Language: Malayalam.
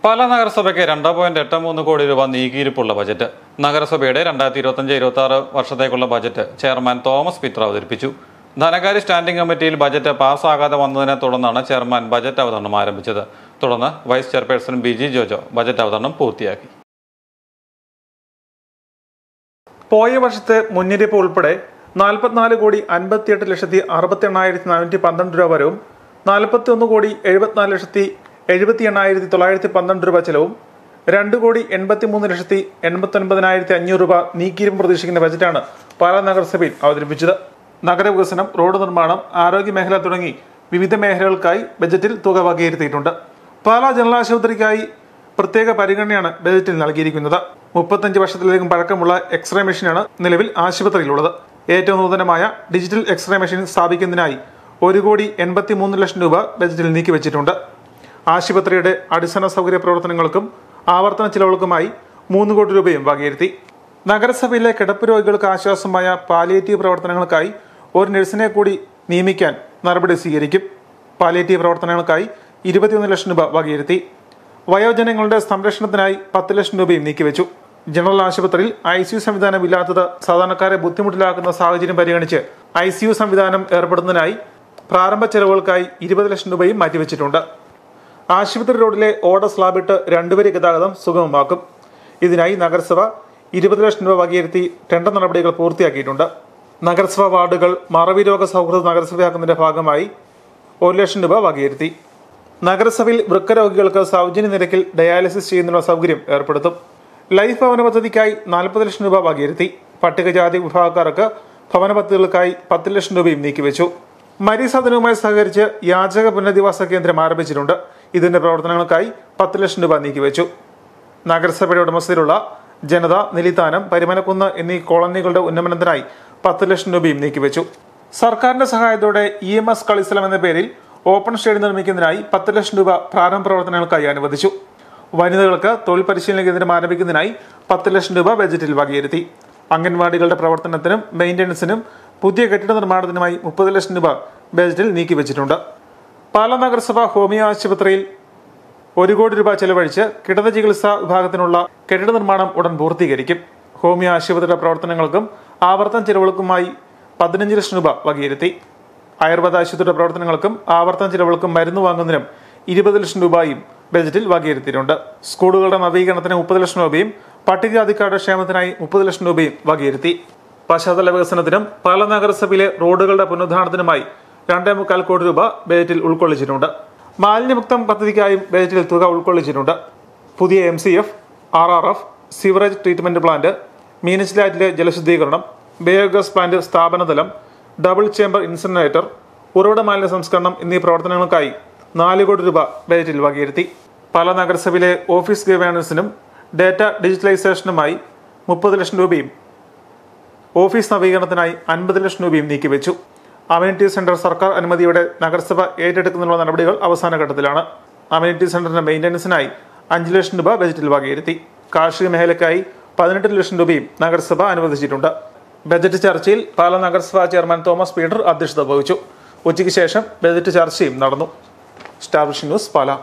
പാലാ നഗരസഭയ്ക്ക് 2.83 കോടി രൂപ നീക്കിയിരിപ്പുള്ള ബജറ്റ്. നഗരസഭയുടെ 2025-26 വർഷത്തേക്കുള്ള ബജറ്റ് ചെയർമാൻ തോമസ് പീറ്റർ അവതരിപ്പിച്ചു. ധനകാര്യ സ്റ്റാൻഡിംഗ് കമ്മിറ്റിയിൽ ബജറ്റ് പാസ്സാകാതെ വന്നതിനെ തുടർന്നാണ് ചെയർമാൻ ബജറ്റ് അവതരണം ആരംഭിച്ചത്. തുടർന്ന് vice chairperson Biji Jojo budget അവതരണം പൂർത്തിയാക്കി. പോയ വർഷത്തെ മുന്നറിയിപ്പ് ഉൾപ്പെടെ 44,58,68,412 രൂപ വരവും 41,74,78,912 രൂപ ചെലവും 2,83,89,500 രൂപ നീക്കിയിരിപ്പ് പ്രതീക്ഷിക്കുന്ന ബജറ്റാണ് പാലാ നഗരസഭയിൽ അവതരിപ്പിച്ചത്. നഗരവികസനം, റോഡ് നിർമ്മാണം, ആരോഗ്യ മേഖല തുടങ്ങി വിവിധ മേഖലകൾക്കായി ബജറ്റിൽ തുക വകയിരുത്തിയിട്ടുണ്ട്. പാലാ ജനറൽ ആശുപത്രിക്കായി പ്രത്യേക പരിഗണനയാണ് ബജറ്റിൽ നൽകിയിരിക്കുന്നത്. 35 വർഷത്തിലധികം പഴക്കമുള്ള എക്സ്റേ മെഷീനാണ് നിലവിൽ ആശുപത്രിയിലുള്ളത്. ഏറ്റവും നൂതനമായ ഡിജിറ്റൽ എക്സ്റേ മെഷീൻ സ്ഥാപിക്കുന്നതിനായി 1,83,00,000 രൂപ ബജറ്റിൽ നീക്കിവച്ചിട്ടുണ്ട്. ആശുപത്രിയുടെ അടിസ്ഥാന സൗകര്യ പ്രവർത്തനങ്ങൾക്കും ആവർത്തന ചിലവുകൾക്കുമായി 3 കോടി രൂപയും വകയിരുത്തി. നഗരസഭയിലെ കിടപ്പ് രോഗികൾക്ക് ആശ്വാസമായ പാലിയേറ്റീവ് പ്രവർത്തനങ്ങൾക്കായി ഒരു നഴ്സിനെ കൂടി നിയമിക്കാൻ നടപടി സ്വീകരിക്കും. പാലിയേറ്റീവ് പ്രവർത്തനങ്ങൾക്കായി 21 ലക്ഷം രൂപ വകയിരുത്തി. വയോജനങ്ങളുടെ സംരക്ഷണത്തിനായി 10 ലക്ഷം രൂപയും നീക്കിവെച്ചു. ജനറൽ ആശുപത്രിയിൽ ICU സംവിധാനം ഇല്ലാത്തത് സാധാരണക്കാരെ ബുദ്ധിമുട്ടിലാക്കുന്ന സാഹചര്യം പരിഗണിച്ച് ICU സംവിധാനം ഏർപ്പെടുത്തുന്നതിനായി പ്രാരംഭ ചെലവുകൾക്കായി 20 ലക്ഷം രൂപയും മാറ്റിവെച്ചിട്ടുണ്ട്. ആശുപത്രി റോഡിലെ ഓട സ്ലാബിട്ട് 2 വരി ഗതാഗതം സുഗമമാക്കും. ഇതിനായി നഗരസഭ 20 ലക്ഷം രൂപ വകയിരുത്തി ടെൻഡർ നടപടികൾ പൂർത്തിയാക്കിയിട്ടുണ്ട്. നഗരസഭാ വാർഡുകൾ മറവി രോഗ സൗഹൃദ നഗരസഭയാക്കുന്നതിന്റെ ഭാഗമായി 1 ലക്ഷം രൂപ വകയിരുത്തി. നഗരസഭയിൽ വൃക്കരോഗികൾക്ക് സൗജന്യ നിരക്കിൽ ഡയാലിസിസ് ചെയ്യുന്നതിനുള്ള സൗകര്യം ഏർപ്പെടുത്തും. ലൈഫ് ഭവന പദ്ധതിക്കായി 40 ലക്ഷം രൂപ വകയിരുത്തി. പട്ടികജാതി വിഭാഗക്കാർക്ക് ഭവന പദ്ധതികൾക്കായി 10 ലക്ഷം രൂപയും നീക്കിവെച്ചു. മരീസദനവുമായി സഹകരിച്ച് യാചക പുനരധിവാസ കേന്ദ്രം ആരംഭിച്ചിട്ടുണ്ട്. ഇതിന്റെ പ്രവർത്തനങ്ങൾക്കായി 10 ലക്ഷം രൂപ നീക്കിവെച്ചു. നഗരസഭയുടെ ഉടമസ്ഥയിലുള്ള ജനത, നിലിത്താനം, പരിമനക്കുന്ന് എന്നീ കോളനികളുടെ ഉന്നമനത്തിനായി 10 ലക്ഷം രൂപയും നീക്കിവെച്ചു. സർക്കാരിന്റെ സഹായത്തോടെ EMS കളിസ്ഥലം എന്ന പേരിൽ ഓപ്പൺ സ്റ്റേഡിയം നിർമ്മിക്കുന്നതിനായി 10 ലക്ഷം രൂപ പ്രാരംഭ പ്രവർത്തനങ്ങൾക്കായി അനുവദിച്ചു. വനിതകൾക്ക് തൊഴിൽ പരിശീലന കേന്ദ്രം ആരംഭിക്കുന്നതിനായി 10 ലക്ഷം രൂപ ബജറ്റിൽ വകയിരുത്തി. അംഗൻവാടികളുടെ പ്രവർത്തനത്തിനും മെയിന്റനൻസിനും പുതിയ കെട്ടിട നിർമ്മാണത്തിനുമായി 30 ലക്ഷം രൂപ ബജറ്റിൽ നീക്കിവെച്ചിട്ടുണ്ട്. പാലാ നഗരസഭ ഹോമിയോ ആശുപത്രിയിൽ 1 കോടി രൂപ ചെലവഴിച്ച് കിടന്ന ചികിത്സാ വിഭാഗത്തിനുള്ള കെട്ടിട നിർമ്മാണം ഉടൻ പൂർത്തീകരിക്കും. ഹോമിയോ ആശുപത്രിയുടെ പ്രവർത്തനങ്ങൾക്കും ആവർത്തന ചെലവുകൾക്കുമായി 15 ലക്ഷം രൂപ വകയിരുത്തി. ആയുർവേദ ആശുപത്രിയുടെ പ്രവർത്തനങ്ങൾക്കും ആവർത്തന ചെലവുകൾക്കും മരുന്ന് വാങ്ങുന്നതിനും 20 ലക്ഷം രൂപയും ബജറ്റിൽ വകയിരുത്തിയിട്ടുണ്ട്. സ്കൂളുകളുടെ നവീകരണത്തിന് 30 ലക്ഷം രൂപയും പട്ടികജാതിക്കാരുടെ ക്ഷേമത്തിനായി 30 ലക്ഷം രൂപയും വകയിരുത്തി. പശ്ചാത്തല വികസനത്തിനും പാലാ നഗരസഭയിലെ റോഡുകളുടെ പുനരുദ്ധാരണത്തിനുമായി 2.25 കോടി രൂപ ബജറ്റിൽ ഉൾക്കൊള്ളിച്ചിട്ടുണ്ട്. മാലിന്യമുക്തം പദ്ധതിക്കായും ബജറ്റിൽ തുക ഉൾക്കൊള്ളിച്ചിട്ടുണ്ട്. പുതിയ MCF, RRF, sewerage treatment plant, മീനച്ചിലാറ്റിലെ ജലശുദ്ധീകരണം, ബയോഗ്യാസ് പ്ലാന്റ് സ്ഥാപനതലം, ഡബിൾ ചേംബർ ഇൻസിനറേറ്റർ, ഉറവിട മാലിന്യ സംസ്കരണം എന്നീ പ്രവർത്തനങ്ങൾക്കായി 4 കോടി രൂപ ബജറ്റിൽ വകയിരുത്തി. പാലാ നഗരസഭയിലെ ഓഫീസ് ഗവേണൻസിനും ഡാറ്റ ഡിജിറ്റലൈസേഷനുമായി 30 ലക്ഷം രൂപയും ഓഫീസ് നവീകരണത്തിനായി 50 ലക്ഷം രൂപയും നീക്കിവെച്ചു. അമ്യൂണിറ്റി സെന്റർ സർക്കാർ അനുമതിയോടെ നഗരസഭ ഏറ്റെടുക്കുന്നതിനുള്ള നടപടികൾ അവസാന ഘട്ടത്തിലാണ്. അമ്യൂണിറ്റി സെന്ററിന്റെ മെയിന്റനൻസിനായി 5 ലക്ഷം രൂപ ബജറ്റിൽ വകയിരുത്തി. കാർഷിക മേഖലയ്ക്കായി 18 ലക്ഷം രൂപയും നഗരസഭ അനുവദിച്ചിട്ടുണ്ട്. ബജറ്റ് ചർച്ചയിൽ പാലാ നഗരസഭാ ചെയർമാൻ തോമസ് പീറ്റർ അധ്യക്ഷത വഹിച്ചു. ഉച്ചയ്ക്ക് ശേഷം ബജറ്റ് ചർച്ചയും നടന്നു. Star vision news, Pala.